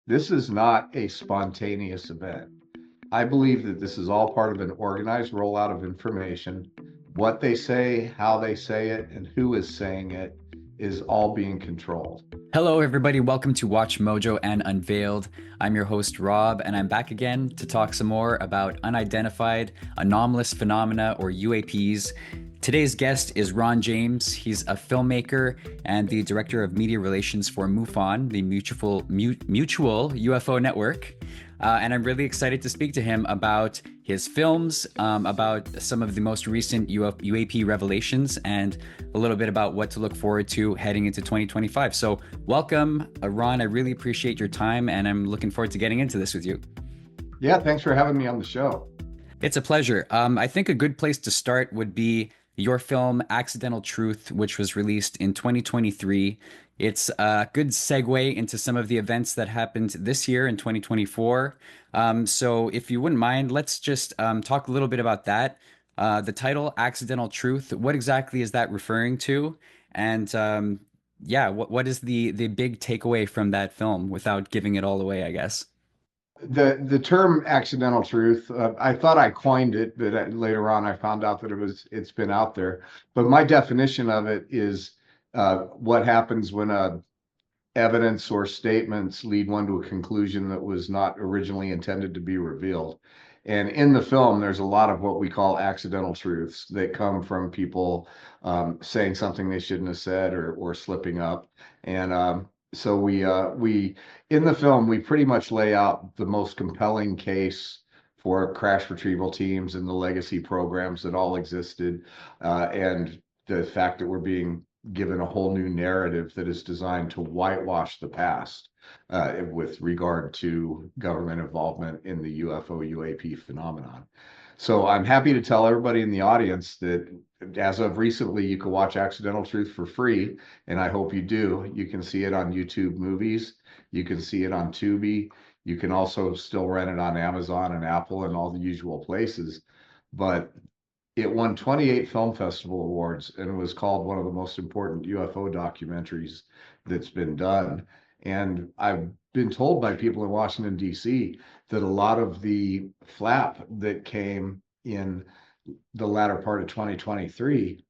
This is not a spontaneous event. I believe that this is all part of an organized rollout of information. What they say, how they say it, and who is saying it is all being controlled. Hello, everybody. Welcome to Watch Mojo and Unveiled. I'm your host, Rob, and I'm back again to talk some more about unidentified anomalous phenomena, or UAPs. Today's guest is Ron James. He's a filmmaker and the director of media relations for MUFON, the Mutual UFO Network. And I'm really excited to speak to him about his films, about some of the most recent UAP revelations, and a little bit about what to look forward to heading into 2025. So welcome, Ron. I really appreciate your time, and I'm looking forward to getting into this with you. Yeah, thanks for having me on the show. It's a pleasure. I think a good place to start would be your film Accidental Truth, which was released in 2023. It's a good segue into some of the events that happened this year in 2024. So, if you wouldn't mind, let's just talk a little bit about that. The title, Accidental Truth, what exactly is that referring to? And yeah, what is the big takeaway from that film without giving it all away, I guess? The term accidental truth, I thought I coined it, but later on I found out that it's been out there. But my definition of it is what happens when evidence or statements lead one to a conclusion that was not originally intended to be revealed. And in the film, there's a lot of what we call accidental truths that come from people saying something they shouldn't have said or slipping up. And so we in the film we pretty much lay out the most compelling case for crash retrieval teams and the legacy programs that all existed, and the fact that we're being given a whole new narrative that is designed to whitewash the past with regard to government involvement in the UFO UAP phenomenon. So I'm happy to tell everybody in the audience that as of recently, you can watch Accidental Truth for free, and I hope you do. You can see it on YouTube Movies. You can see it on Tubi. You can also still rent it on Amazon and Apple and all the usual places. But it won 28 film festival awards and was called one of the most important UFO documentaries that's been done. And I've been told by people in Washington, D.C., that a lot of the flap that came in the latter part of 2023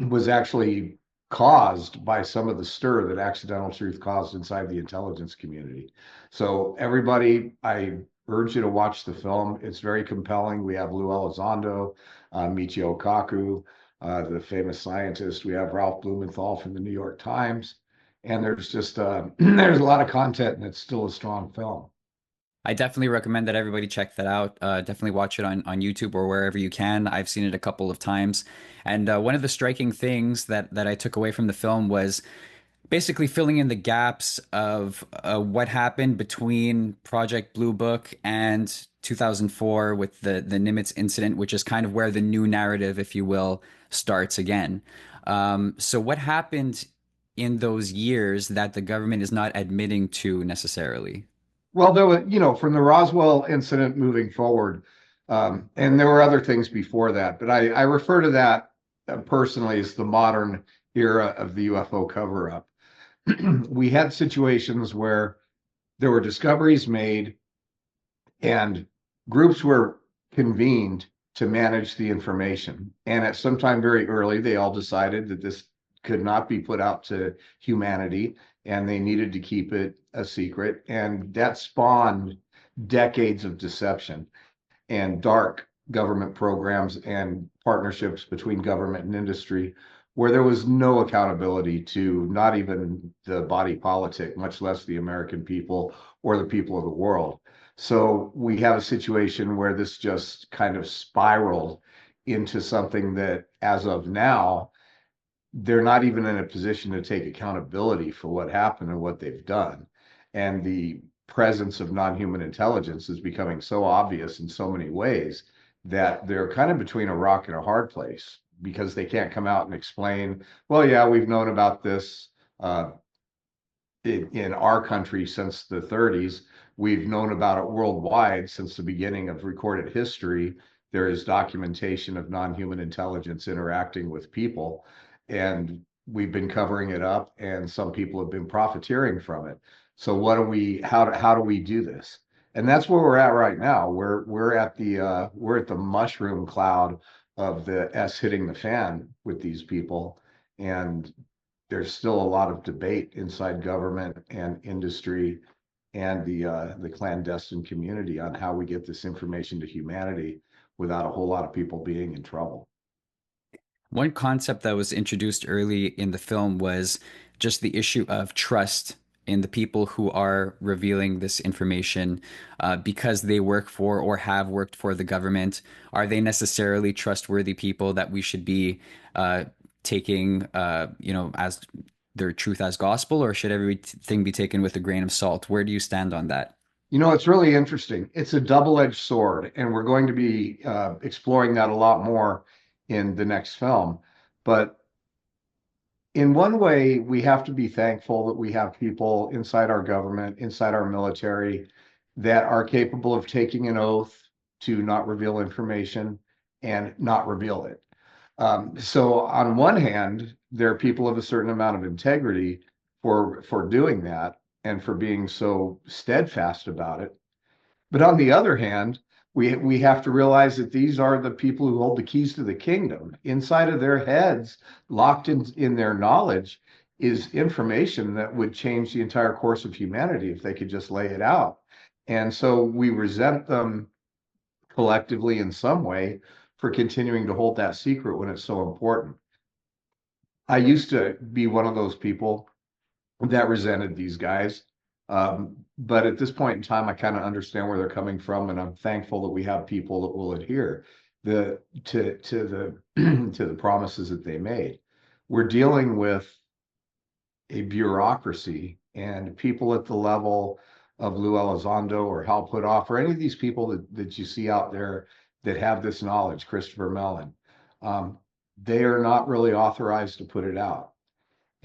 was actually caused by some of the stir that Accidental Truth caused inside the intelligence community. So, everybody, I urge you to watch the film. It's very compelling. We have Lou Elizondo, Michio Kaku, the famous scientist. We have Ralph Blumenthal from the New York Times. And there's just there's a lot of content, and it's still a strong film. I definitely recommend that everybody check that out. Definitely watch it on YouTube or wherever you can. I've seen it a couple of times. And one of the striking things that I took away from the film was basically filling in the gaps of what happened between Project Blue Book and 2004 with the Nimitz incident, which is kind of where the new narrative, if you will, starts again. So what happened in those years that the government is not admitting to necessarily? Well, there was, from the Roswell incident moving forward, and there were other things before that, but I refer to that personally as the modern era of the UFO cover up. We had situations where there were discoveries made and groups were convened to manage the information. And at some time very early, they all decided that this could not be put out to humanity and they needed to keep it a secret. And that spawned decades of deception and dark government programs and partnerships between government and industry where there was no accountability to not even the body politic, much less the American people or the people of the world. So we have a situation where this just kind of spiraled into something that, as of now, they're not even in a position to take accountability for what happened and what they've done. And the presence of non-human intelligence is becoming so obvious in so many ways that they're kind of between a rock and a hard place because they can't come out and explain, well, yeah, we've known about this in our country since the 30s. We've known about it worldwide since the beginning of recorded history. There is documentation of non-human intelligence interacting with people, and we've been covering it up, and some people have been profiteering from it. So how do we do this? And that's where we're at right now. We're at the mushroom cloud of the S hitting the fan with these people. And there's still a lot of debate inside government and industry and the clandestine community on how we get this information to humanity without a whole lot of people being in trouble. One concept that was introduced early in the film was just the issue of trust in the people who are revealing this information because they work for or have worked for the government. Are they necessarily trustworthy people that we should be uh, taking, as their truth as gospel, or should everything be taken with a grain of salt? Where do you stand on that? You know, it's really interesting. It's a double-edged sword, and we're going to be exploring that a lot more in the next film. But in one way, we have to be thankful that we have people inside our government, inside our military, that are capable of taking an oath to not reveal information and not reveal it. So on one hand, there are people of a certain amount of integrity for doing that and for being so steadfast about it. But on the other hand, we have to realize that these are the people who hold the keys to the kingdom. Inside of their heads, locked in their knowledge, is information that would change the entire course of humanity if they could just lay it out. And so we resent them collectively in some way for continuing to hold that secret when it's so important. I used to be one of those people that resented these guys. But at this point in time, I kind of understand where they're coming from, and I'm thankful that we have people that will adhere to the to the promises that they made. We're dealing with a bureaucracy and people at the level of Lou Elizondo or Hal Puthoff or any of these people that you see out there that have this knowledge, Christopher Mellon, um, they are not really authorized to put it out.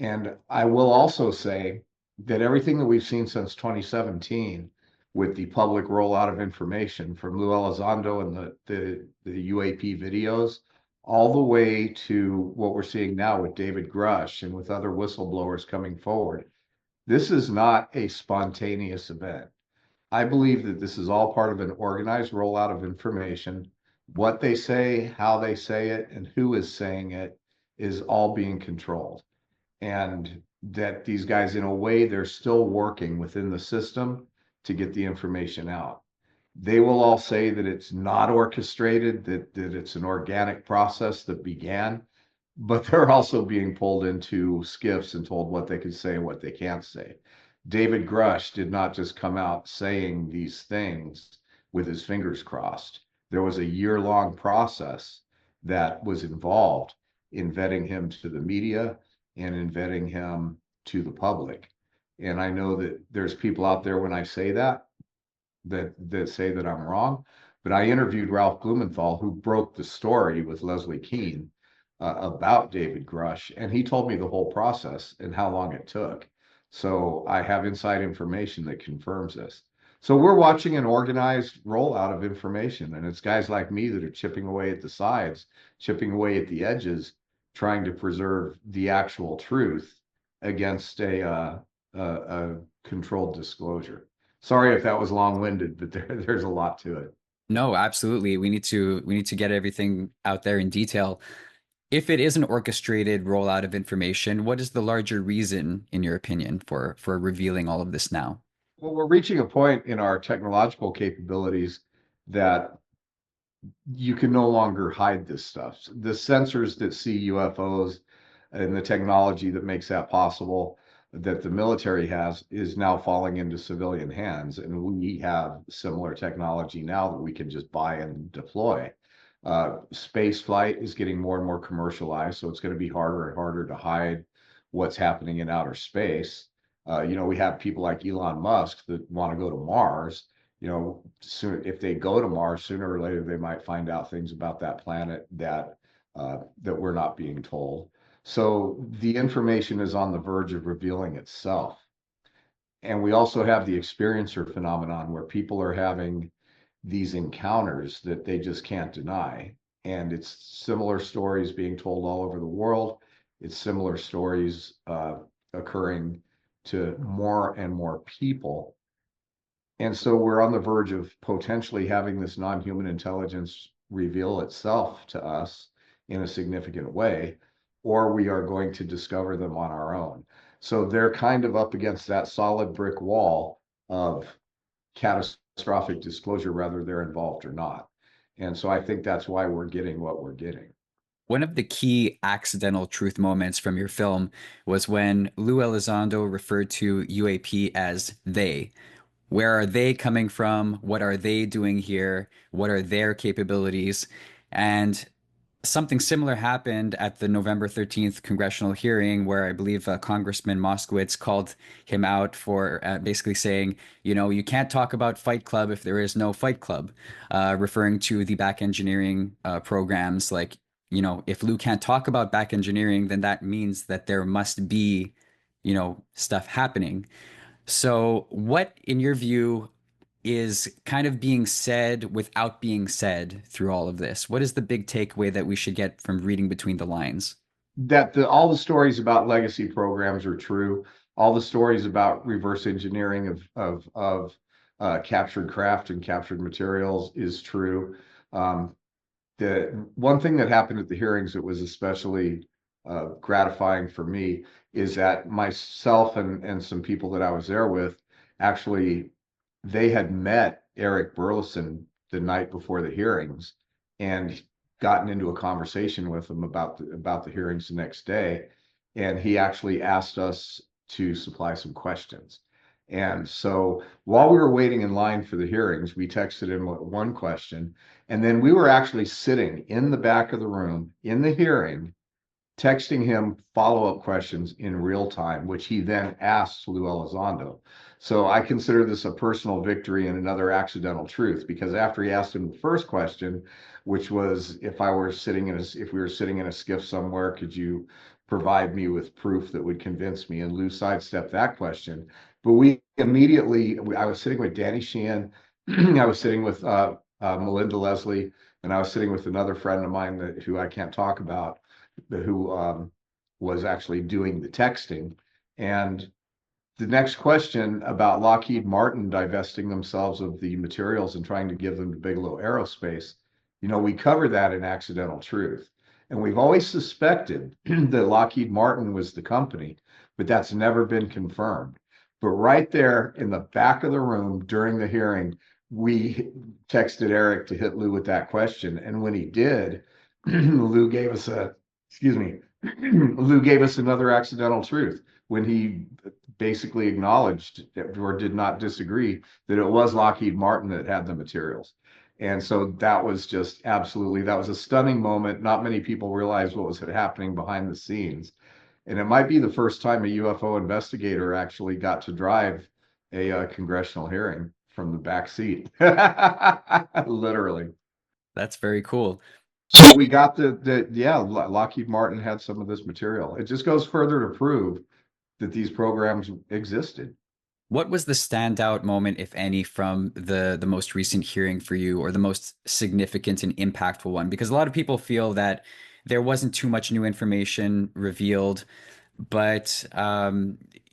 And I will also say that everything that we've seen since 2017 with the public rollout of information from Lou Elizondo and the UAP videos, all the way to what we're seeing now with David Grush and with other whistleblowers coming forward, this is not a spontaneous event. I believe that this is all part of an organized rollout of information. What they say, how they say it, and who is saying it is all being controlled, and that these guys, in a way, they're still working within the system to get the information out. They will all say that it's not orchestrated, that it's an organic process that began, but they're also being pulled into skiffs and told what they can say and what they can't say. David Grush did not just come out saying these things with his fingers crossed. There was a year-long process that was involved in vetting him to the media and in vetting him to the public. And I know that there's people out there when I say that say that I'm wrong, but I interviewed Ralph Blumenthal, who broke the story with Leslie Keene about David Grush, and he told me the whole process and how long it took. So I have inside information that confirms this. So we're watching an organized rollout of information, and it's guys like me that are chipping away at the sides, chipping away at the edges, trying to preserve the actual truth against a controlled disclosure. Sorry if that was long-winded, but there's a lot to it. No, absolutely. We need to get everything out there in detail. If it is an orchestrated rollout of information, what is the larger reason, in your opinion, for revealing all of this now? Well, we're reaching a point in our technological capabilities that you can no longer hide this stuff. The sensors that see UFOs and the technology that makes that possible that the military has is now falling into civilian hands. And we have similar technology now that we can just buy and deploy. Space flight is getting more and more commercialized, so it's going to be harder and harder to hide what's happening in outer space. We have people like Elon Musk that want to go to Mars. Soon, if they go to Mars, sooner or later they might find out things about that planet that we're not being told. So the information is on the verge of revealing itself. And we also have the experiencer phenomenon where people are having these encounters that they just can't deny. And it's similar stories being told all over the world. It's similar stories occurring to more and more people. And so we're on the verge of potentially having this non-human intelligence reveal itself to us in a significant way, or we are going to discover them on our own. So they're kind of up against that solid brick wall of catastrophic disclosure, whether they're involved or not. And so I think that's why we're getting what we're getting. One of the key accidental truth moments from your film was when Lou Elizondo referred to UAP as they. Where are they coming from? What are they doing here? What are their capabilities? And something similar happened at the November 13th congressional hearing where I believe Congressman Moskowitz called him out for basically saying, you know, you can't talk about Fight Club if there is no Fight Club, referring to the back engineering programs. Like, you know, if Lou can't talk about back engineering, then that means that there must be, you know, stuff happening. So, what, in your view, is kind of being said without being said through all of this? What is the big takeaway that we should get from reading between the lines? That all the stories about legacy programs are true. All the stories about reverse engineering of captured craft and captured materials is true. Um, the one thing that happened at the hearings that was especially gratifying for me is that myself and some people that I was there with actually they had met Eric Burleson the night before the hearings and gotten into a conversation with him about the hearings the next day. And he actually asked us to supply some questions. And so while we were waiting in line for the hearings, we texted him one question. And then we were actually sitting in the back of the room in the hearing texting him follow-up questions in real time, which he then asked Lou Elizondo. So I consider this a personal victory and another accidental truth, because after he asked him the first question, which was if we were sitting in a skiff somewhere, could you provide me with proof that would convince me? And Lou sidestepped that question. But I was sitting with Danny Sheehan, I was sitting with Melinda Leslie, and I was sitting with another friend of mine who I can't talk about, who was actually doing the texting. And the next question about Lockheed Martin divesting themselves of the materials and trying to give them to Bigelow Aerospace, you know, we covered that in Accidental Truth. And we've always suspected that Lockheed Martin was the company, but that's never been confirmed. But right there in the back of the room during the hearing, we texted Eric to hit Lou with that question. And when he did, Lou gave us Lou gave us another accidental truth when he basically acknowledged or did not disagree that it was Lockheed Martin that had the materials. And so that was just absolutely, that was a stunning moment. Not many people realized what was happening behind the scenes. And it might be the first time a UFO investigator actually got to drive a congressional hearing from the back seat. Literally. That's very cool. So we got Lockheed Martin had some of this material. It just goes further to prove that these programs existed. What was the standout moment, if any, from the most recent hearing for you, or the most significant and impactful one? Because a lot of people feel that there wasn't too much new information revealed, but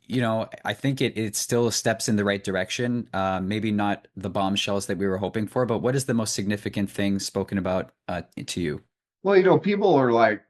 you know, I think it still steps in the right direction. Maybe not the bombshells that we were hoping for, but what is the most significant thing spoken about to you? Well, you know, people are like,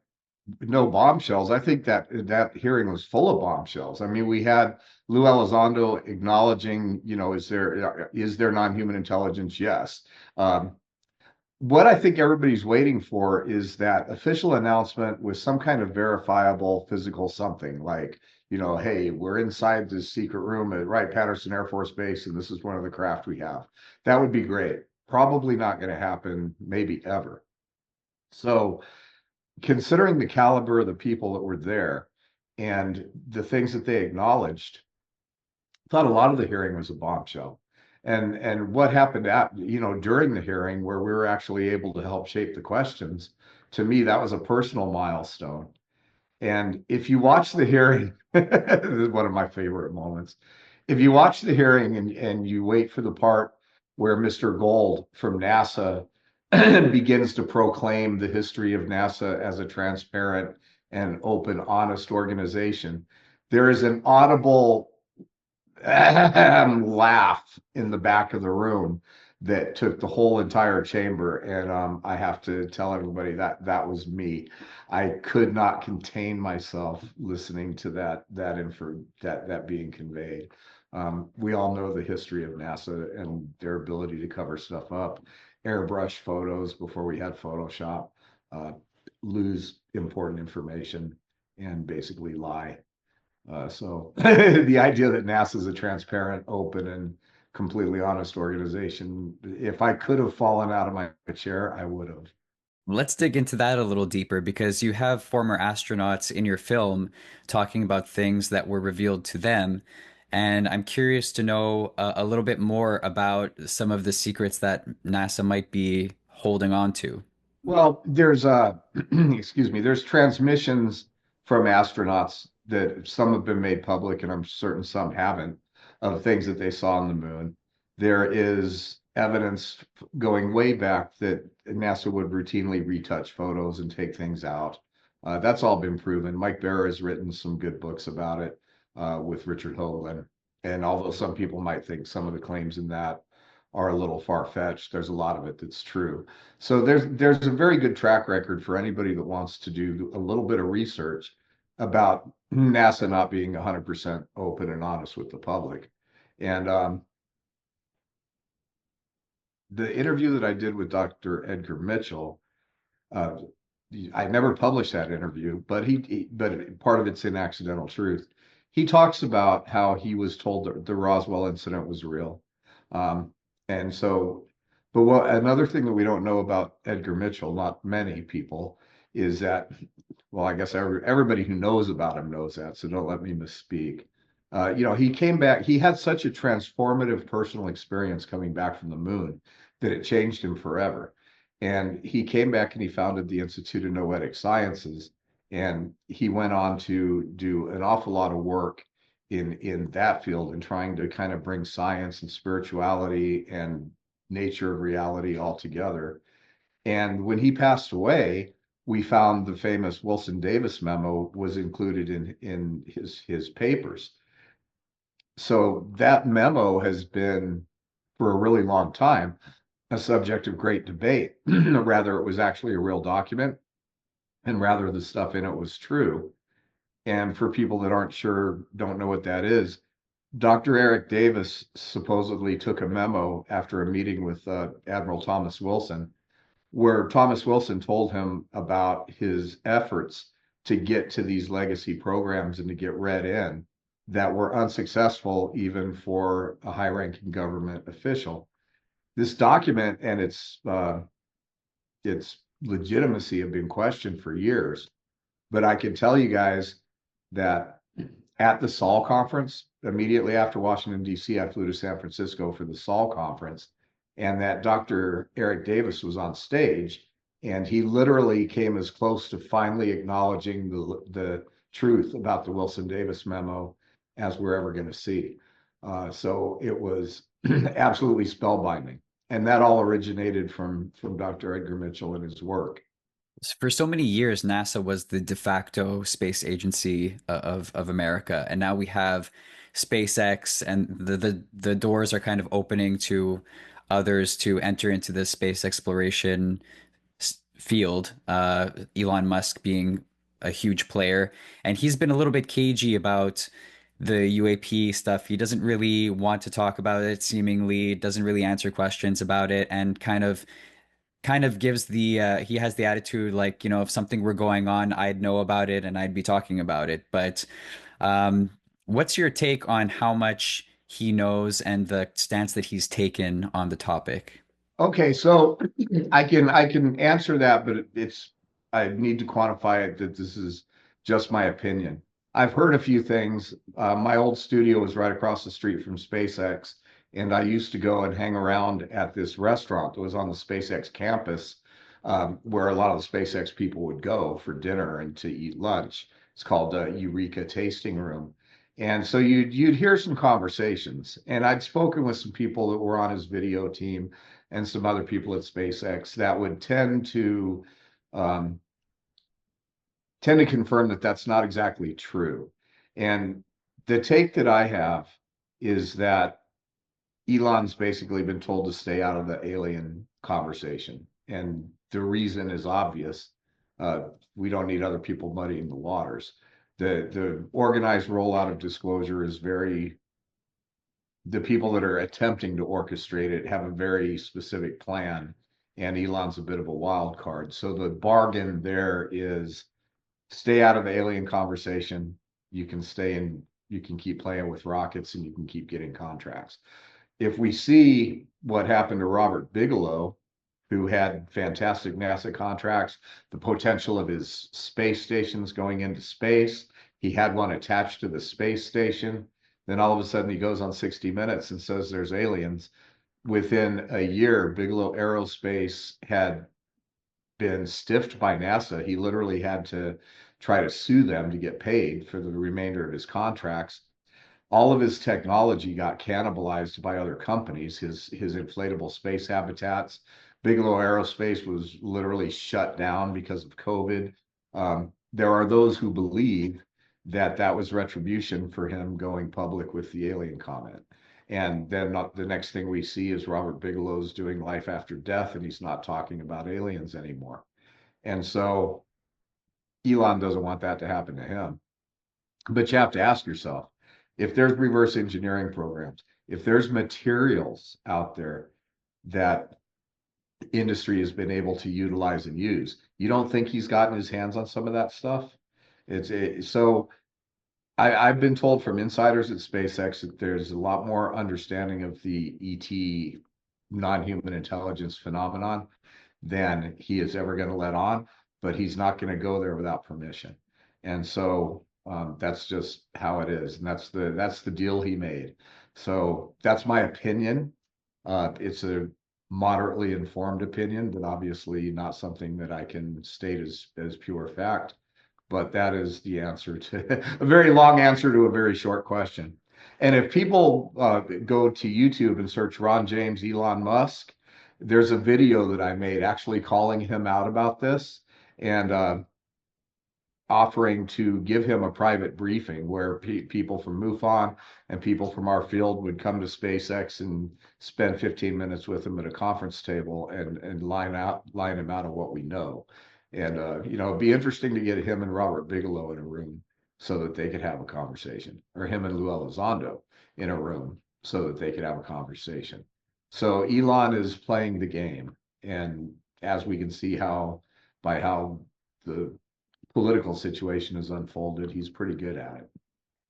no bombshells. I think that hearing was full of bombshells. I mean, we had Lou Elizondo acknowledging, you know, is there non-human intelligence? Yes. What I think everybody's waiting for is that official announcement with some kind of verifiable physical something like, you know, hey, we're inside this secret room at Wright-Patterson Air Force Base, and this is one of the craft we have. That would be great. Probably not going to happen, maybe ever. So, considering the caliber of the people that were there and the things that they acknowledged, I thought a lot of the hearing was a bombshell. And what happened during the hearing where we were actually able to help shape the questions, to me, that was a personal milestone. And if you watch the hearing, this is one of my favorite moments. If you watch the hearing and you wait for the part where Mr. Gold from NASA begins to proclaim the history of NASA as a transparent and open, honest organization, there is an audible laugh in the back of the room that took the whole entire chamber. And I have to tell everybody that that was me. I could not contain myself listening to that being conveyed. We all know the history of NASA and their ability to cover stuff up, airbrush photos before we had Photoshop, uh, lose important information, and basically lie. So the idea that NASA is a transparent, open, and completely honest organization, if I could have fallen out of my chair, I would have. Let's dig into that a little deeper because you have former astronauts in your film talking about things that were revealed to them. And I'm curious to know a little bit more about some of the secrets that NASA might be holding on to. Well, there's excuse me, there's transmissions from astronauts that some have been made public, and I'm certain some haven't, of things that they saw on the moon. There is evidence going way back that NASA would routinely retouch photos and take things out. That's all been proven. Mike Barra has written some good books about it with Richard Hoagland. And although some people might think some of the claims in that are a little far-fetched, there's a lot of it that's true. So there's a very good track record for anybody that wants to do a little bit of research about NASA not being 100% open and honest with the public. And the interview that I did with Dr. Edgar Mitchell, uh, I never published that interview, but but part of it's in Accidental Truth. He talks about how he was told that the Roswell incident was real. Um, and so, but what another thing that we don't know about Edgar Mitchell, not many people, is that, well, I guess everybody who knows about him knows that, so don't let me misspeak. He came back, he had such a transformative personal experience coming back from the moon that it changed him forever. And he came back and he founded the Institute of Noetic Sciences. And he went on to do an awful lot of work in that field and trying to kind of bring science and spirituality and nature of reality all together. And when he passed away, we found the famous Wilson Davis memo was included in his papers. So that memo has been, for a really long time, a subject of great debate. Rather, it was actually a real document, and rather the stuff in it was true. And for people that aren't sure, don't know what that is, Dr. Eric Davis supposedly took a memo after a meeting with Admiral Thomas Wilson, where Thomas Wilson told him about his efforts to get to these legacy programs and to get read in that were unsuccessful even for a high-ranking government official. This document and its legitimacy have been questioned for years, but I can tell you guys that at the Saul conference, immediately after Washington, D.C., I flew to San Francisco for the Saul conference, and that Dr. Eric Davis was on stage, and he literally came as close to finally acknowledging the truth about the Wilson Davis memo as we're ever going to see. So it was absolutely spellbinding. And that all originated from Dr. Edgar Mitchell and his work. For so many years, NASA was the de facto space agency of America, and now we have SpaceX, and the doors are kind of opening to others to enter into the space exploration field. Elon Musk being a huge player, and he's been a little bit cagey about the UAP stuff. He doesn't really want to talk about it, seemingly doesn't really answer questions about it, and kind of gives the he has the attitude like, if something were going on, I'd know about it and I'd be talking about it. But um, what's your take on how much he knows and the stance that he's taken on the topic? Okay, so I can answer that, but it's I need to quantify it that this is just my opinion. I've heard a few things. My old studio was right across the street from SpaceX, and I used to go and hang around at this restaurant that was on the SpaceX campus, where a lot of the SpaceX people would go for dinner and to eat lunch. It's called Eureka Tasting Room. And so you'd hear some conversations, and I'd spoken with some people that were on his video team and some other people at SpaceX that would um, tend to confirm that that's not exactly true. And the take that I have is that Elon's basically been told to stay out of the alien conversation. And the reason is obvious. We don't need other people muddying the waters. The organized rollout of disclosure is very, the people that are attempting to orchestrate it have a very specific plan, and Elon's a bit of a wild card. So the bargain there is stay out of the alien conversation. You can stay in, you can keep playing with rockets and you can keep getting contracts. If we see what happened to Robert Bigelow, who had fantastic NASA contracts, the potential of his space stations going into space, he had one attached to the space station. Then all of a sudden he goes on 60 Minutes and says there's aliens. Within a year, Bigelow Aerospace had been stiffed by NASA. He literally had to try to sue them to get paid for the remainder of his contracts. All of his technology got cannibalized by other companies, his inflatable space habitats. Bigelow Aerospace was literally shut down because of COVID. There are those who believe that that was retribution for him going public with the alien comment. And then the next thing we see is Robert Bigelow's doing life after death, and he's not talking about aliens anymore. And so Elon doesn't want that to happen to him. But you have to ask yourself, if there's reverse engineering programs, if there's materials out there that industry has been able to utilize and use, you don't think he's gotten his hands on some of that stuff? So I've been told from insiders at SpaceX that there's a lot more understanding of the ET non-human intelligence phenomenon than he is ever going to let on, but he's not going to go there without permission. And so that's just how it is, and that's the deal he made. So that's my opinion. It's a moderately informed opinion, but obviously not something that I can state as pure fact. But that is the answer to a very long answer to a very short question. And if people go to YouTube and search Ron James, Elon Musk, there's a video that I made actually calling him out about this and offering to give him a private briefing where people from MUFON and people from our field would come to SpaceX and spend 15 minutes with him at a conference table and line him out of what we know. And it'd be interesting to get him and Robert Bigelow in a room so that they could have a conversation, or him and Lou Elizondo in a room so that they could have a conversation. So Elon is playing the game, and as we can see by how the political situation has unfolded, he's pretty good at it.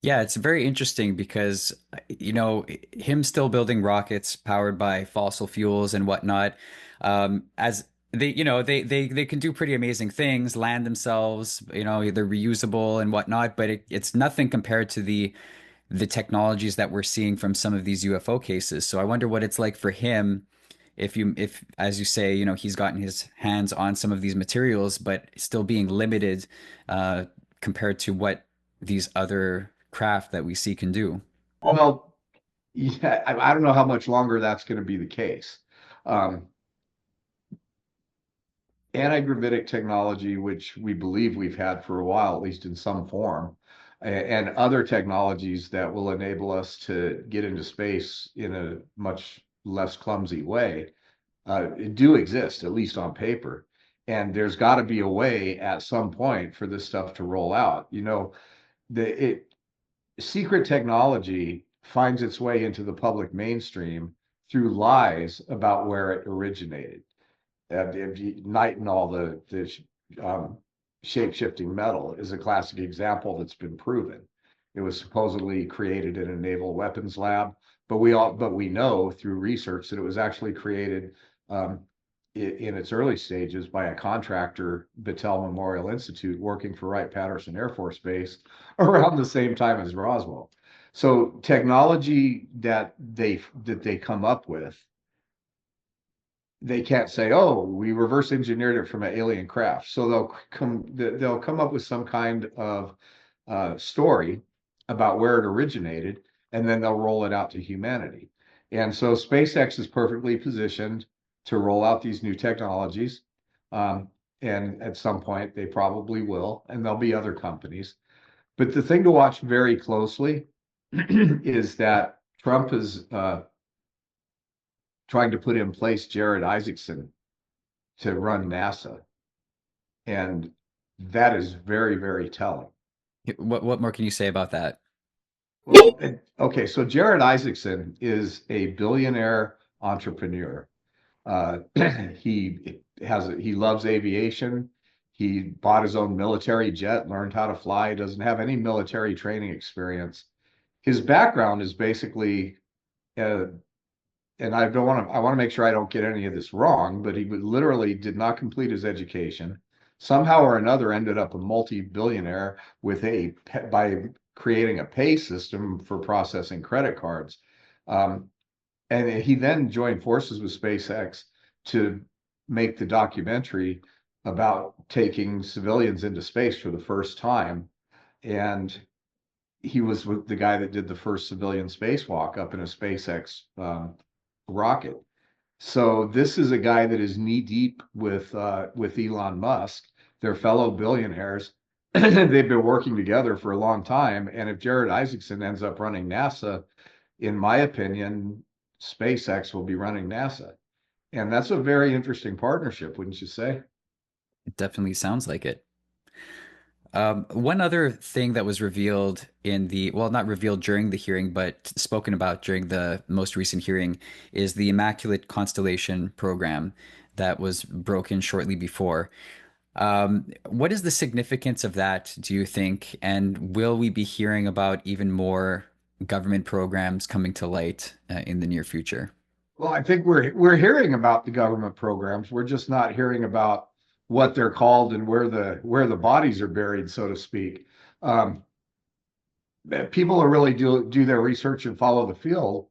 Yeah, it's very interesting because, him still building rockets powered by fossil fuels and whatnot, as they can do pretty amazing things, land themselves, they're reusable and whatnot, but it's nothing compared to the technologies that we're seeing from some of these UFO cases. So I wonder what it's like for him if, as you say, he's gotten his hands on some of these materials, but still being limited compared to what these other craft that we see can do. Well, yeah, I don't know how much longer that's going to be the case. Um, Anti-gravitic technology, which we believe we've had for a while, at least in some form, and other technologies that will enable us to get into space in a much less clumsy way, do exist, at least on paper. And there's got to be a way at some point for this stuff to roll out. The secret technology finds its way into the public mainstream through lies about where it originated. Nitinol, the shape-shifting metal, is a classic example that's been proven. It was supposedly created in a naval weapons lab, but we know through research that it was actually created in its early stages by a contractor, Battelle Memorial Institute, working for Wright-Patterson Air Force Base around the same time as Roswell. So technology that they come up with, they can't say, "Oh, we reverse engineered it from an alien craft." So they'll come up with some kind of story about where it originated, and then they'll roll it out to humanity. And so SpaceX is perfectly positioned to roll out these new technologies. And at some point, they probably will, and there'll be other companies. But the thing to watch very closely is that Trump is trying to put in place Jared Isaacson to run NASA, and that is very, very telling. What more can you say about that? Well, okay, so Jared Isaacson is a billionaire entrepreneur. Uh, he loves aviation. He bought his own military jet, learned how to fly, doesn't have any military training experience. His background is basically, uh, and I want to make sure I don't get any of this wrong, but he literally did not complete his education. Somehow or another ended up a multi-billionaire with by creating a pay system for processing credit cards. Um, and he then joined forces with SpaceX to make the documentary about taking civilians into space for the first time. And he was with the guy that did the first civilian spacewalk up in a SpaceX rocket. So this is a guy that is knee deep with Elon Musk. They're fellow billionaires. They've been working together for a long time. And if Jared Isaacson ends up running NASA, in my opinion, SpaceX will be running NASA. And that's a very interesting partnership, wouldn't you say? It definitely sounds like it. One other thing that was revealed in the, well, not revealed during the hearing, but spoken about during the most recent hearing is the Immaculate Constellation program that was broken shortly before. What is the significance of that, do you think? And will we be hearing about even more government programs coming to light in the near future? Well, I think we're hearing about the government programs. We're just not hearing about what they're called and where the bodies are buried, so to speak. Um, People who really do their research and follow the field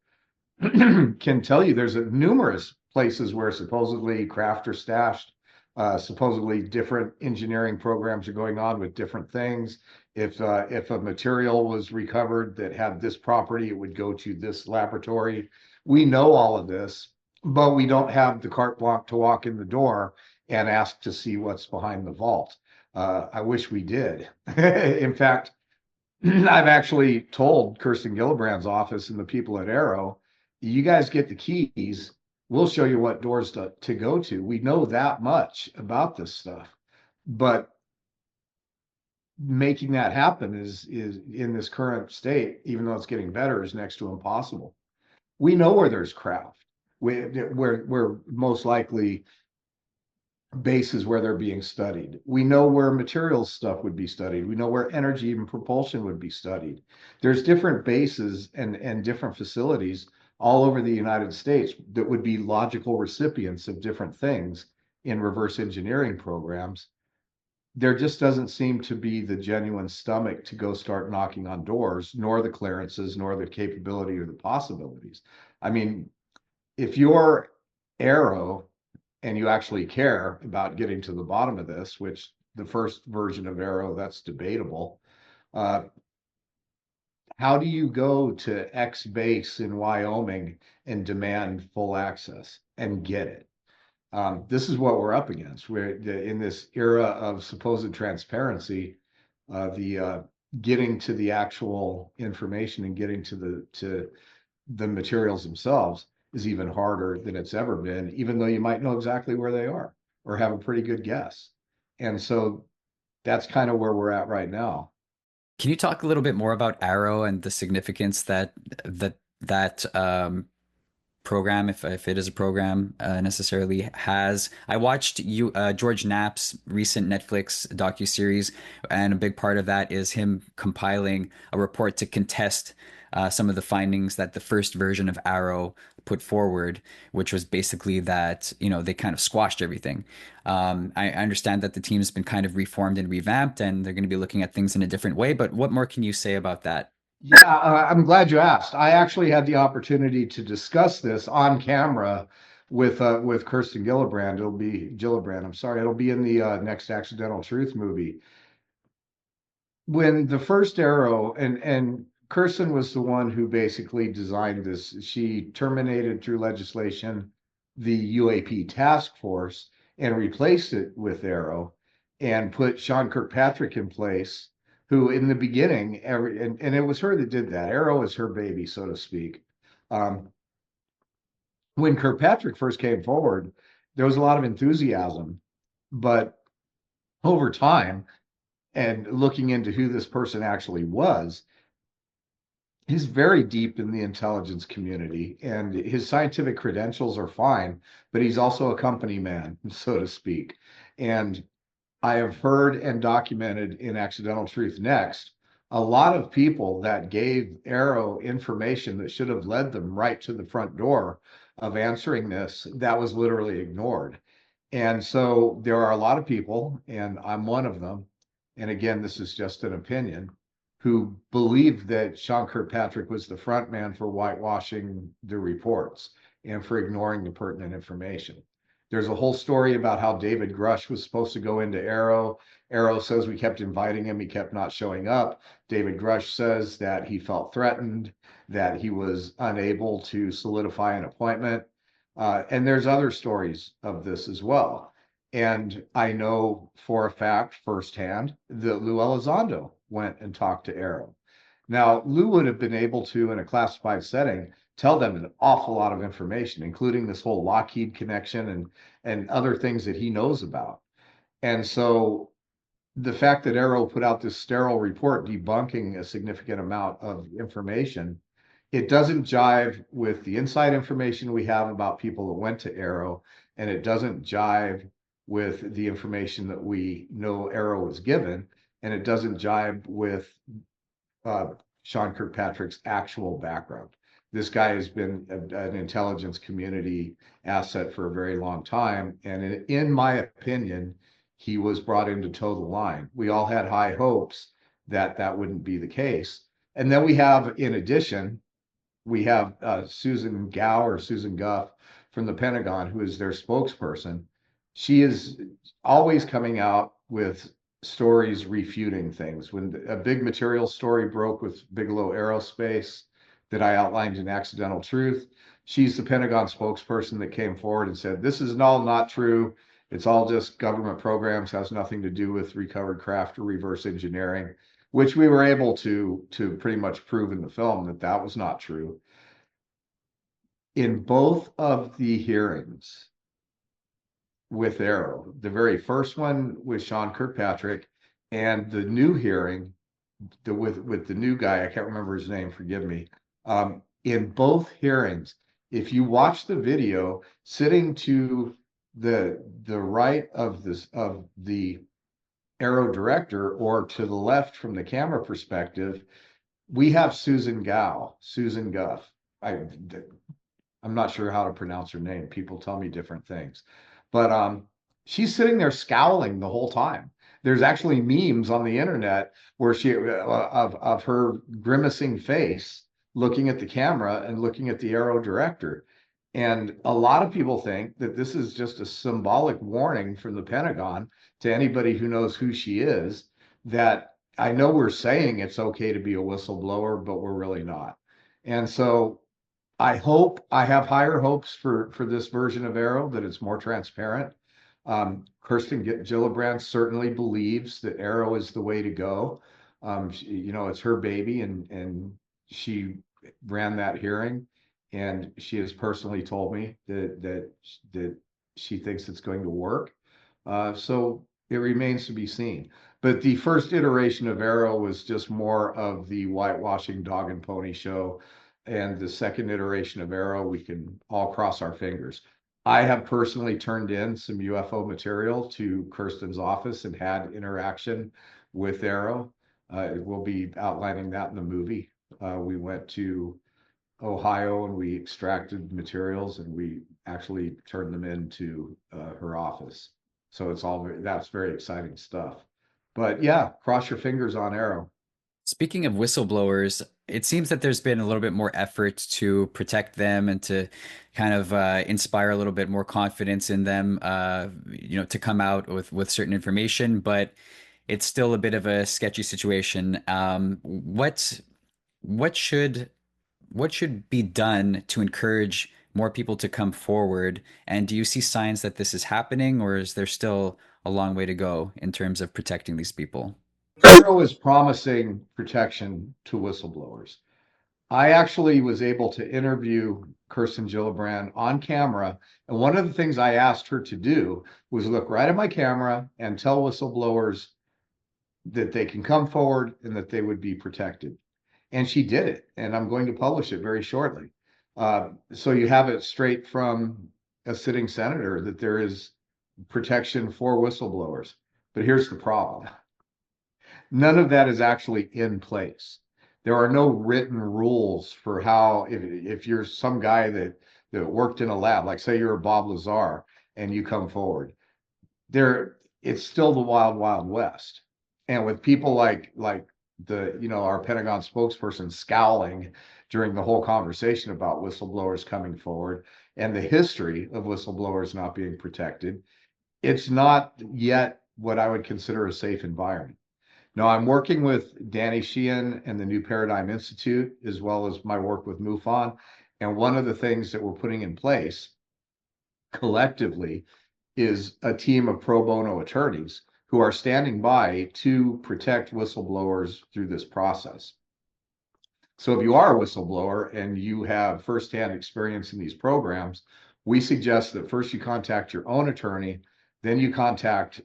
can tell you there's numerous places where supposedly craft are stashed, supposedly different engineering programs are going on with different things. If a material was recovered that had this property, it would go to this laboratory. We know all of this, but we don't have the carte blanche to walk in the door and ask to see what's behind the vault. I wish we did. In fact, I've actually told Kirsten Gillibrand's office and the people at AARO, you guys get the keys. We'll show you what doors to go to. We know that much about this stuff, but making that happen is in this current state, even though it's getting better, is next to impossible. We know where there's craft, where most likely bases where they're being studied. We know where materials stuff would be studied. We know where energy and propulsion would be studied. There's different bases and different facilities all over the United States that would be logical recipients of different things in reverse engineering programs. There just doesn't seem to be the genuine stomach to go start knocking on doors, nor the clearances, nor the capability or the possibilities. I mean, if you're Arrow and you actually care about getting to the bottom of this, which the first version of Arrow, that's debatable. Uh, how do you go to X base in Wyoming and demand full access and get it? This is what we're up against. We're in this era of supposed transparency, the getting to the actual information and getting to the materials themselves is even harder than it's ever been, even though you might know exactly where they are or have a pretty good guess. And so that's kind of where we're at right now. Can you talk a little bit more about Arrow and the significance that program, if it is a program, necessarily has? I watched George Knapp's recent Netflix docuseries, and a big part of that is him compiling a report to contest some of the findings that the first version of Arrow put forward, which was basically that, they kind of squashed everything. I understand that the team's been kind of reformed and revamped, and they're going to be looking at things in a different way. But what more can you say about that? Yeah, I'm glad you asked. I actually had the opportunity to discuss this on camera with Kirsten Gillibrand. It'll be Gillibrand. I'm sorry. It'll be in the next Accidental Truth movie. When the first Arrow and Kirsten was the one who basically designed this. She terminated through legislation the UAP task force and replaced it with Arrow and put Sean Kirkpatrick in place, who in the beginning, and it was her that did that. Arrow is her baby, so to speak. Um, when Kirkpatrick first came forward, there was a lot of enthusiasm, but over time and looking into who this person actually was, he's very deep in the intelligence community and his scientific credentials are fine, but he's also a company man, so to speak. And I have heard and documented in Accidental Truth Next a lot of people that gave AARO information that should have led them right to the front door of answering this that was literally ignored. And so there are a lot of people, and I'm one of them. And again, this is just an opinion, who believed that Sean Kirkpatrick was the front man for whitewashing the reports and for ignoring the pertinent information. There's a whole story about how David Grush was supposed to go into AARO. AARO says we kept inviting him, he kept not showing up. David Grush says that he felt threatened, that he was unable to solidify an appointment. And there's other stories of this as well. And I know for a fact firsthand that Lou Elizondo went and talked to AARO. Now, Lou would have been able to, in a classified setting, tell them an awful lot of information, including this whole Lockheed connection and other things that he knows about. And so the fact that AARO put out this sterile report debunking a significant amount of information, it doesn't jive with the inside information we have about people that went to AARO, and it doesn't jive with the information that we know AARO was given, and it doesn't jive with uh, Sean Kirkpatrick's actual background. This guy has been an intelligence community asset for a very long time, and in my opinion, he was brought in to toe the line. We all had high hopes that that wouldn't be the case. And then we have, in addition, we have Susan Gao or Susan Guff from the Pentagon, who is their spokesperson. She is always coming out with stories refuting things. When a big material story broke with Bigelow Aerospace that I outlined in Accidental Truth, she's the Pentagon spokesperson that came forward and said, this is all not true. It's all just government programs, has nothing to do with recovered craft or reverse engineering, which we were able to pretty much prove in the film that that was not true. In both of the hearings with AARO, the very first one with Sean Kirkpatrick and the new hearing with the new guy, I can't remember his name, forgive me. In both hearings, if you watch the video, sitting to the right of the AARO director or to the left from the camera perspective, we have Susan Gao, Susan Guff. I'm not sure how to pronounce her name. People tell me different things, but she's sitting there scowling the whole time. There's actually memes on the internet where she of her grimacing face, looking at the camera and looking at the AARO director. And a lot of people think that this is just a symbolic warning from the Pentagon to anybody who knows who she is, that I know we're saying it's okay to be a whistleblower, but we're really not. And so I hope I have higher hopes for this version of AARO, that it's more transparent. Kirsten Gillibrand certainly believes that AARO is the way to go. It's her baby, and she ran that hearing, and she has personally told me that she thinks it's going to work. So it remains to be seen. But the first iteration of AARO was just more of the whitewashing dog and pony show, and the second iteration of AARO, we can all cross our fingers. I have personally turned in some UFO material to Kirsten's office and had interaction with AARO. We'll be outlining that in the movie. We went to Ohio and we extracted materials and we actually turned them into her office. So that's very exciting stuff. But yeah, cross your fingers on AARO. Speaking of whistleblowers, it seems that there's been a little bit more effort to protect them and to kind of inspire a little bit more confidence in them, to come out with certain information, but it's still a bit of a sketchy situation. What should what should be done to encourage more people to come forward? And do you see signs that this is happening, or is there still a long way to go in terms of protecting these people? AARO is promising protection to whistleblowers. I actually was able to interview Kirsten Gillibrand on camera. And one of the things I asked her to do was look right at my camera and tell whistleblowers that they can come forward and that they would be protected. And she did it. And I'm going to publish it very shortly. So you have it straight from a sitting senator that there is protection for whistleblowers. But here's the problem. None of that is actually in place. There are no written rules for how, if you're some guy that worked in a lab, like say you're a Bob Lazar and you come forward, there it's still the wild, wild west. And with people like our Pentagon spokesperson scowling during the whole conversation about whistleblowers coming forward and the history of whistleblowers not being protected, it's not yet what I would consider a safe environment. No, I'm working with Danny Sheehan and the New Paradigm Institute, as well as my work with MUFON. And one of the things that we're putting in place collectively is a team of pro bono attorneys who are standing by to protect whistleblowers through this process. So if you are a whistleblower and you have firsthand experience in these programs, we suggest that first you contact your own attorney, then you contact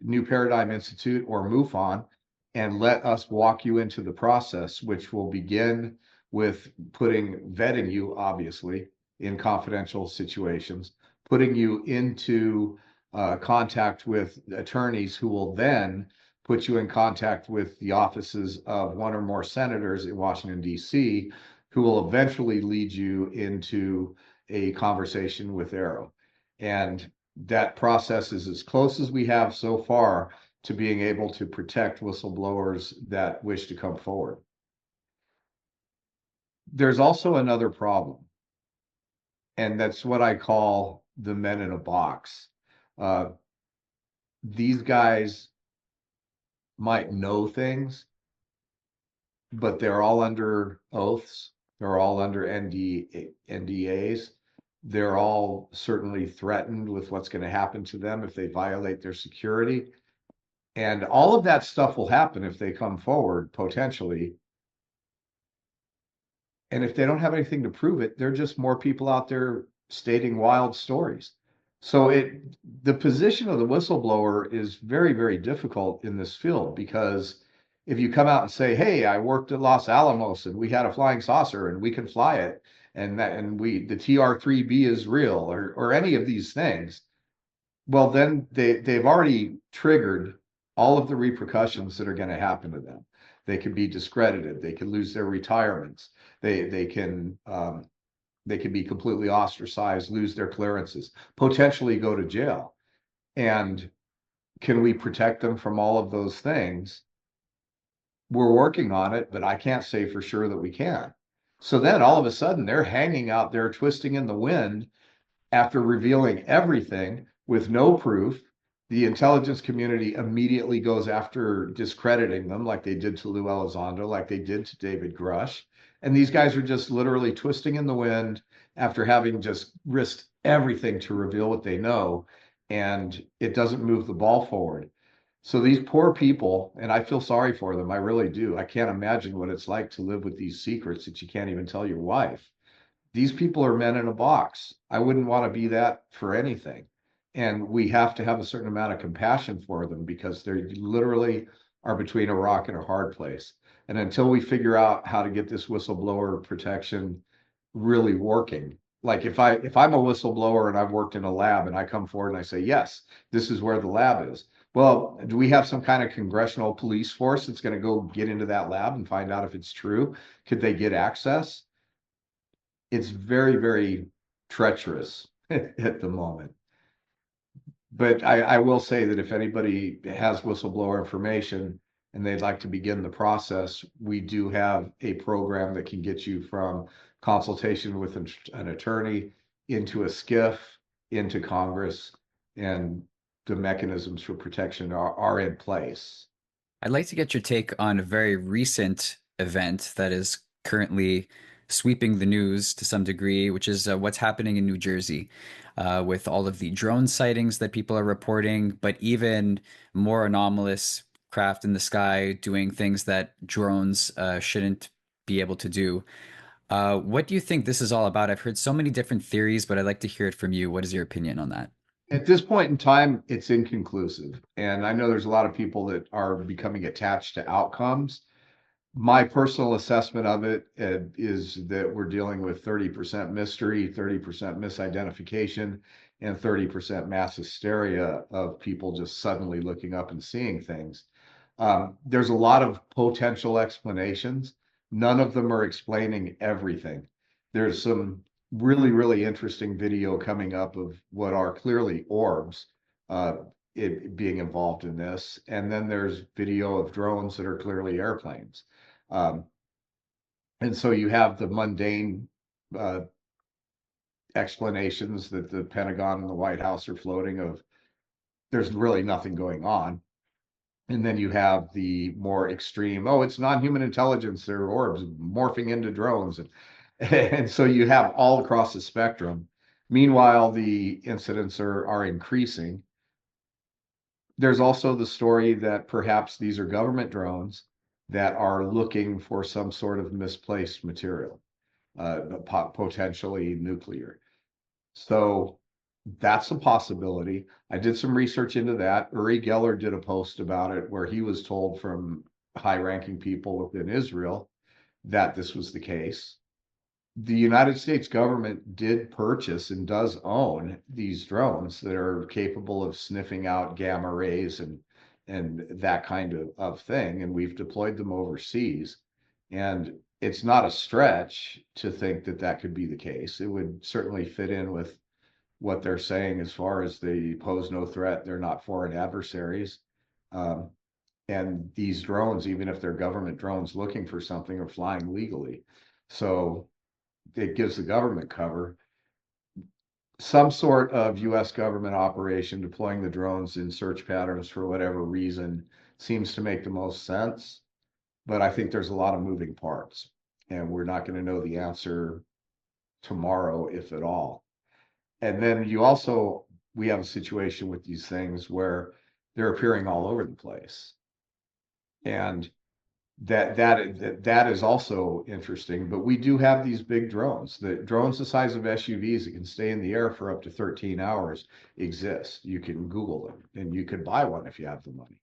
New Paradigm Institute or MUFON and let us walk you into the process, which will begin with vetting you, obviously, in confidential situations, putting you into contact with attorneys who will then put you in contact with the offices of one or more senators in Washington, D.C., who will eventually lead you into a conversation with AARO. And that process is as close as we have so far to being able to protect whistleblowers that wish to come forward. There's also another problem, and that's what I call the men in a box. Uh, these guys might know things, but they're all under oaths. They're all under NDAs. They're all certainly threatened with what's going to happen to them if they violate their security. And all of that stuff will happen if they come forward potentially. And if they don't have anything to prove it, they're just more people out there stating wild stories. So the position of the whistleblower is very, very difficult in this field because if you come out and say, "Hey, I worked at Los Alamos and we had a flying saucer and we can fly it, and the TR-3B is real," or any of these things, well, then they've already triggered all of the repercussions that are going to happen to them. They can be discredited. They can lose their retirements. They can be completely ostracized, lose their clearances, potentially go to jail. And can we protect them from all of those things? We're working on it, but I can't say for sure that we can. So then all of a sudden they're hanging out there twisting in the wind after revealing everything with no proof. The intelligence community immediately goes after discrediting them, like they did to Lou Elizondo, like they did to David Grush. And these guys are just literally twisting in the wind after having just risked everything to reveal what they know. And it doesn't move the ball forward. So these poor people, and I feel sorry for them, I really do. I can't imagine what it's like to live with these secrets that you can't even tell your wife. These people are men in a box. I wouldn't want to be that for anything. And we have to have a certain amount of compassion for them because they literally are between a rock and a hard place. And until we figure out how to get this whistleblower protection really working, like if I'm a whistleblower and I've worked in a lab and I come forward and I say, yes, this is where the lab is. Well, do we have some kind of congressional police force that's going to go get into that lab and find out if it's true? Could they get access? It's very, very treacherous at the moment. But I will say that if anybody has whistleblower information and they'd like to begin the process, we do have a program that can get you from consultation with an attorney into a SCIF, into Congress, and the mechanisms for protection are in place. I'd like to get your take on a very recent event that is currently sweeping the news to some degree, which is what's happening in New Jersey with all of the drone sightings that people are reporting, but even more anomalous craft in the sky doing things that drones shouldn't be able to do. What do you think this is all about? I've heard so many different theories, but I'd like to hear it from you. What is your opinion on that? At this point in time, it's inconclusive. And I know there's a lot of people that are becoming attached to outcomes. My personal assessment of it is that we're dealing with 30% mystery, 30% misidentification, and 30% mass hysteria of people just suddenly looking up and seeing things. There's a lot of potential explanations. None of them are explaining everything. There's some really, really interesting video coming up of what are clearly orbs uh, being involved in this. And then there's video of drones that are clearly airplanes. Um, and so you have the mundane uh, explanations that the Pentagon and the White House are floating of there's really nothing going on. And then you have the more extreme, oh, it's non-human intelligence, they're orbs morphing into drones. And so you have all across the spectrum. Meanwhile, the incidents are increasing. There's also the story that perhaps these are government drones that are looking for some sort of misplaced material, potentially nuclear. So that's a possibility. I did some research into that. Uri Geller did a post about it where he was told from high-ranking people within Israel that this was the case. The United States government did purchase and does own these drones that are capable of sniffing out gamma rays and that kind of thing. And we've deployed them overseas. And it's not a stretch to think that that could be the case. It would certainly fit in with what they're saying as far as they pose no threat. They're not foreign adversaries. Um, and these drones, even if they're government drones looking for something, are flying legally. So it gives the government cover. Some sort of US government operation deploying the drones in search patterns for whatever reason seems to make the most sense. But I think there's a lot of moving parts, and we're not going to know the answer tomorrow, if at all. And then we have a situation with these things where they're appearing all over the place. And that is also interesting. But we do have these big drones. The drones the size of SUVs that can stay in the air for up to 13 hours exist. You can Google them, and you could buy one if you have the money.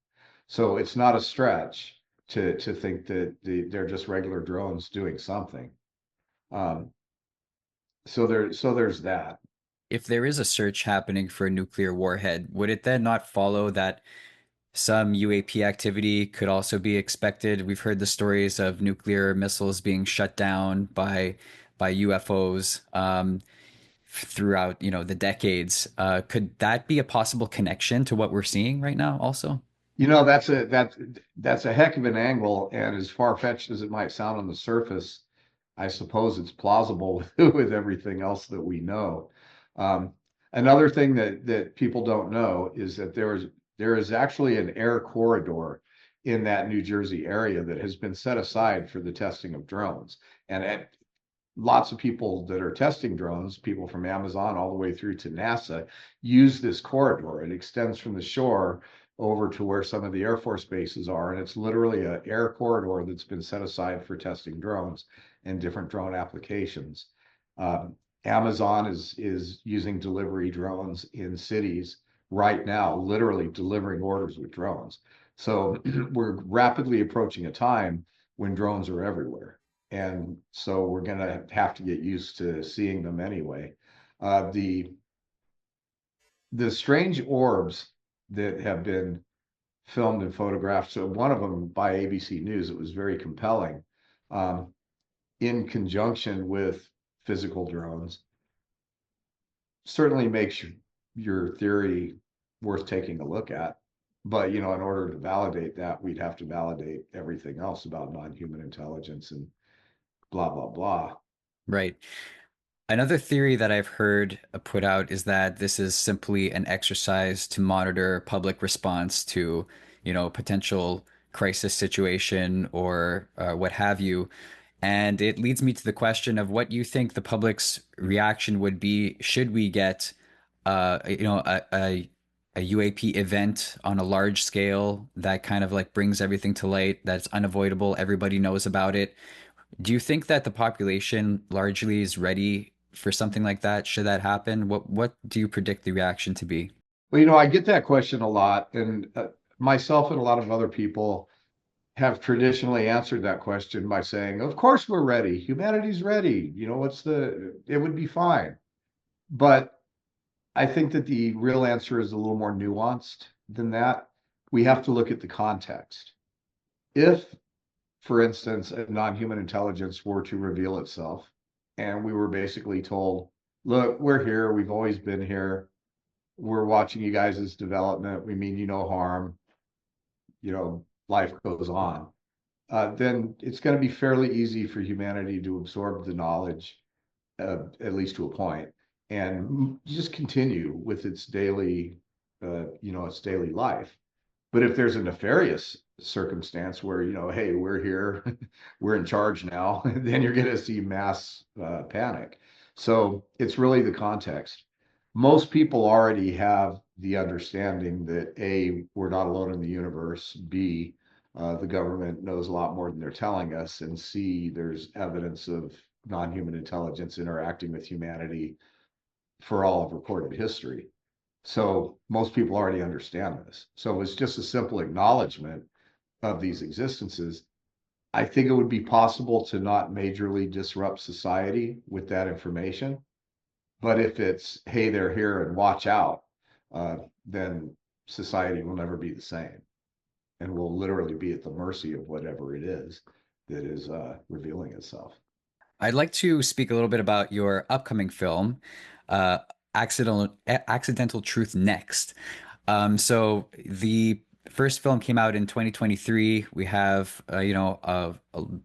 So it's not a stretch to think that they're just regular drones doing something. Um, so there's that. If there is a search happening for a nuclear warhead, would it then not follow that some UAP activity could also be expected? We've heard the stories of nuclear missiles being shut down by UFOs throughout, the decades. Could that be a possible connection to what we're seeing right now also? That's a heck of an angle, and as far-fetched as it might sound on the surface, I suppose it's plausible with everything else that we know. Um, Another thing that people don't know is that there is actually an air corridor in that New Jersey area that has been set aside for the testing of drones. And lots of people that are testing drones, people from Amazon all the way through to NASA, use this corridor. It extends from the shore over to where some of the Air Force bases are. And it's literally an air corridor that's been set aside for testing drones and different drone applications. Um, Amazon is using delivery drones in cities right now, literally delivering orders with drones. So we're rapidly approaching a time when drones are everywhere. And so we're going to have to get used to seeing them anyway. The strange orbs that have been filmed and photographed. So one of them by ABC News, it was very compelling. Um, in conjunction with physical drones, certainly makes your theory worth taking a look at. But in order to validate that, we'd have to validate everything else about non-human intelligence and blah blah blah. Right. Another theory that I've heard put out is that this is simply an exercise to monitor public response to, potential crisis situation or what have you. And it leads me to the question of what you think the public's reaction would be should we get, a UAP event on a large scale that kind of like brings everything to light, that's unavoidable, everybody knows about it. Do you think that the population largely is ready for something like that? Should that happen? What do you predict the reaction to be? Well, I get that question a lot, and myself and a lot of other people have traditionally answered that question by saying, "Of course we're ready. Humanity's ready. It would be fine." But I think that the real answer is a little more nuanced than that. We have to look at the context. If, for instance, a non-human intelligence were to reveal itself, and we were basically told, "Look, we're here. We've always been here. We're watching you guys' development. We mean you no harm. Life goes on." Then it's going to be fairly easy for humanity to absorb the knowledge, at least to a point, and just continue with its daily life. But if there's a nefarious circumstance where, hey, we're here, we're in charge now, then you're going to see mass panic. So it's really the context. Most people already have the understanding that A, we're not alone in the universe, B, the government knows a lot more than they're telling us, and C, there's evidence of non-human intelligence interacting with humanity for all of recorded history. So most people already understand this. So it's just a simple acknowledgement of these existences. I think it would be possible to not majorly disrupt society with that information. But if it's, hey, they're here and watch out, then society will never be the same and will literally be at the mercy of whatever it is that is revealing itself. I'd like to speak a little bit about your upcoming film, uh, Accidental Truth Next. So the first film came out in 2023. We have,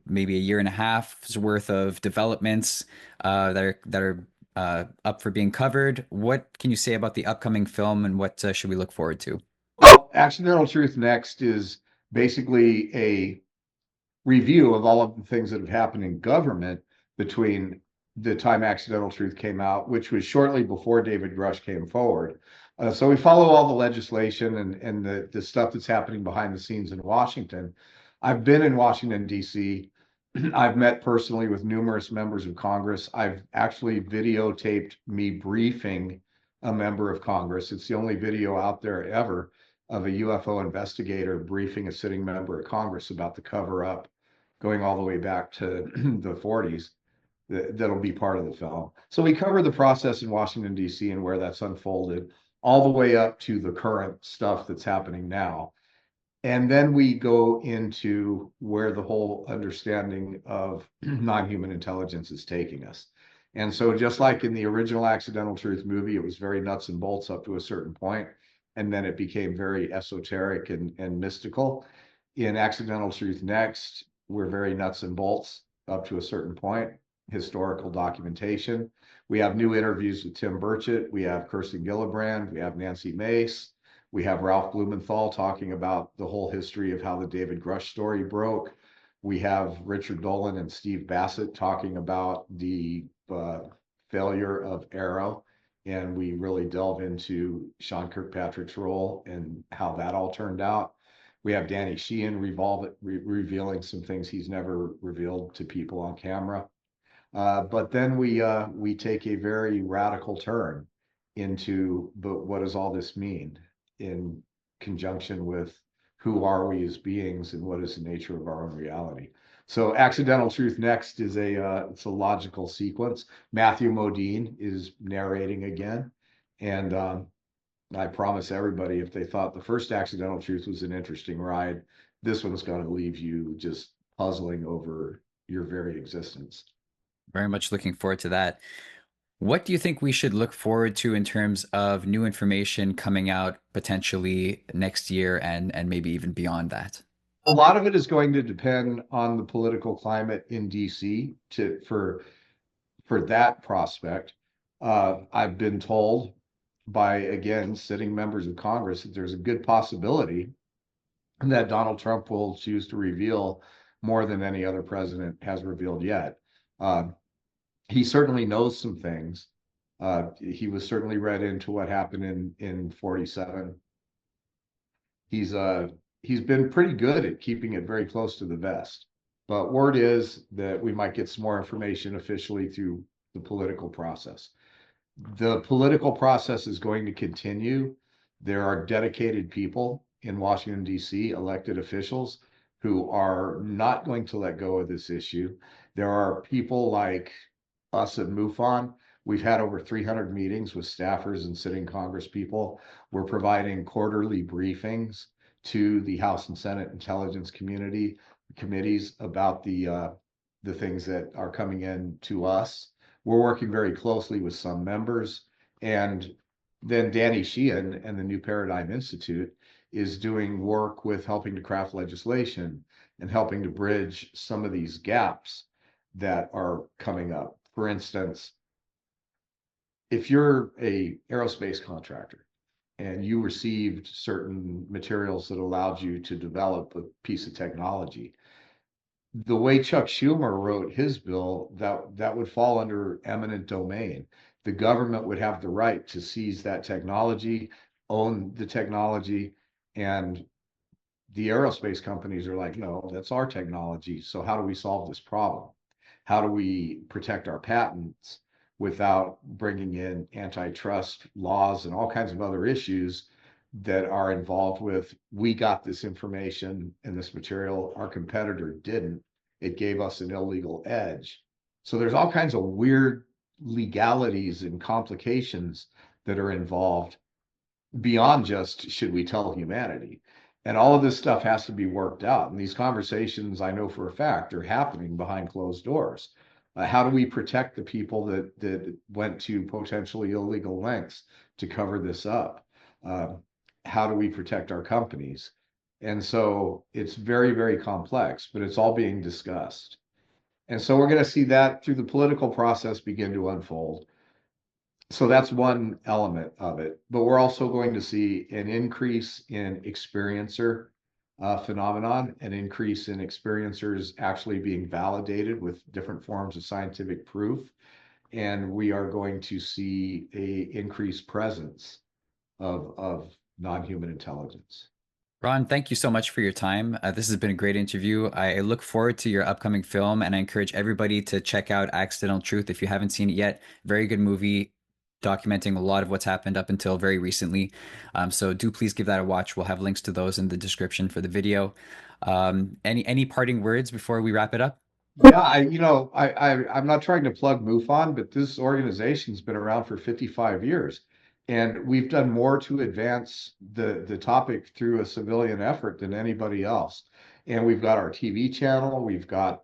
maybe a year and a half's worth of developments that are up for being covered. What can you say about the upcoming film, and what should we look forward to? Well, Accidental Truth Next is basically a review of all of the things that have happened in government between the time Accidental Truth came out, which was shortly before David Grush came forward. So we follow all the legislation and the stuff that's happening behind the scenes in Washington. I've been in Washington, D.C. I've met personally with numerous members of Congress. I've actually videotaped me briefing a member of Congress. It's the only video out there ever of a UFO investigator briefing a sitting member of Congress about the cover up going all the way back to the 40s. That'll be part of the film. So we cover the process in Washington, D.C. and where that's unfolded, all the way up to the current stuff that's happening now. And then we go into where the whole understanding of non-human intelligence is taking us. And so just like in the original Accidental Truth movie, it was very nuts and bolts up to a certain point, and then it became very esoteric and mystical. In Accidental Truth Next, we're very nuts and bolts up to a certain point, historical documentation. We have new interviews with Tim Burchett. We have Kirsten Gillibrand. We have Nancy Mace. We have Ralph Blumenthal talking about the whole history of how the David Grush story broke. We have Richard Dolan and Steve Bassett talking about the failure of AARO. And we really delve into Sean Kirkpatrick's role and how that all turned out. We have Danny Sheehan revealing some things he's never revealed to people on camera. But then we take a very radical turn into, but what does all this mean in conjunction with who are we as beings and what is the nature of our own reality? So Accidental Truth Next is it's a logical sequence. Matthew Modine is narrating again, and I promise everybody, if they thought the first Accidental Truth was an interesting ride, this one's going to leave you just puzzling over your very existence. Very much looking forward to that. What do you think we should look forward to in terms of new information coming out potentially next year and maybe even beyond that? A lot of it is going to depend on the political climate in DC for that prospect. I've been told by, again, sitting members of Congress that there's a good possibility that Donald Trump will choose to reveal more than any other president has revealed yet. Uh, he certainly knows some things. He was certainly read into what happened in 47. He's uh he's been pretty good at keeping it very close to the vest. But word is that we might get some more information officially through the political process. The political process is going to continue. There are dedicated people in Washington, D.C., elected officials who are not going to let go of this issue. There are people like us at MUFON. We've had over 300 meetings with staffers and sitting Congress people. We're providing quarterly briefings to the House and Senate Intelligence Community committees about the things that are coming in to us. We're working very closely with some members, and then Danny Sheehan and the New Paradigm Institute is doing work with helping to craft legislation and helping to bridge some of these gaps that are coming up. For instance, if you're a aerospace contractor and you received certain materials that allowed you to develop a piece of technology, the way Chuck Schumer wrote his bill, that would fall under eminent domain. The government would have the right to seize that technology, own the technology, and the aerospace companies are like, no, that's our technology. So how do we solve this problem? How do we protect our patents without bringing in antitrust laws and all kinds of other issues that are involved with, we got this information and this material, our competitor didn't. It gave us an illegal edge. So there's all kinds of weird legalities and complications that are involved beyond just should we tell humanity. And all of this stuff has to be worked out. And these conversations, I know for a fact, are happening behind closed doors. How do we protect the people that went to potentially illegal lengths to cover this up? How do we protect our companies? And so it's very, very complex, but it's all being discussed. And so we're going to see that through the political process begin to unfold. So that's one element of it, but we're also going to see an increase in experiencer phenomenon, an increase in experiencers actually being validated with different forms of scientific proof. And we are going to see a increased presence of non-human intelligence. Ron, thank you so much for your time. This has been a great interview. I look forward to your upcoming film, and I encourage everybody to check out Accidental Truth if you haven't seen it yet. Very good movie documenting a lot of what's happened up until very recently. So do please give that a watch. We'll have links to those in the description for the video. Any parting words before we wrap it up? Yeah, I'm not trying to plug MUFON, but this organization's been around for 55 years, and we've done more to advance the topic through a civilian effort than anybody else. And we've got our TV channel, we've got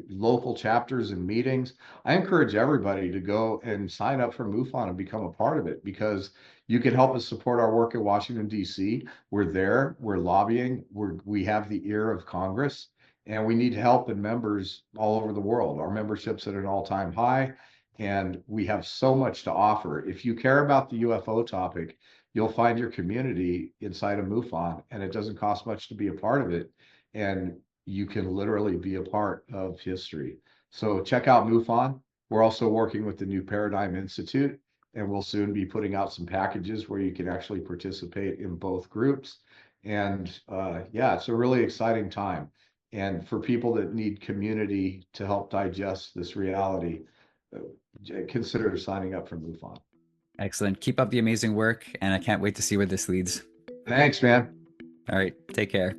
local chapters and meetings. I encourage everybody to go and sign up for MUFON and become a part of it because you can help us support our work in Washington, D.C. We're there, we're lobbying, we have the ear of Congress and we need help and members all over the world. Our membership's at an all-time high, and we have so much to offer. If you care about the UFO topic, you'll find your community inside of MUFON, and it doesn't cost much to be a part of it. And you can literally be a part of history. So check out MUFON. We're also working with the New Paradigm Institute, and we'll soon be putting out some packages where you can actually participate in both groups. And yeah, it's a really exciting time. And for people that need community to help digest this reality, uh, consider signing up for MUFON. Excellent. Keep up the amazing work, and I can't wait to see where this leads. Thanks, man. All right. Take care.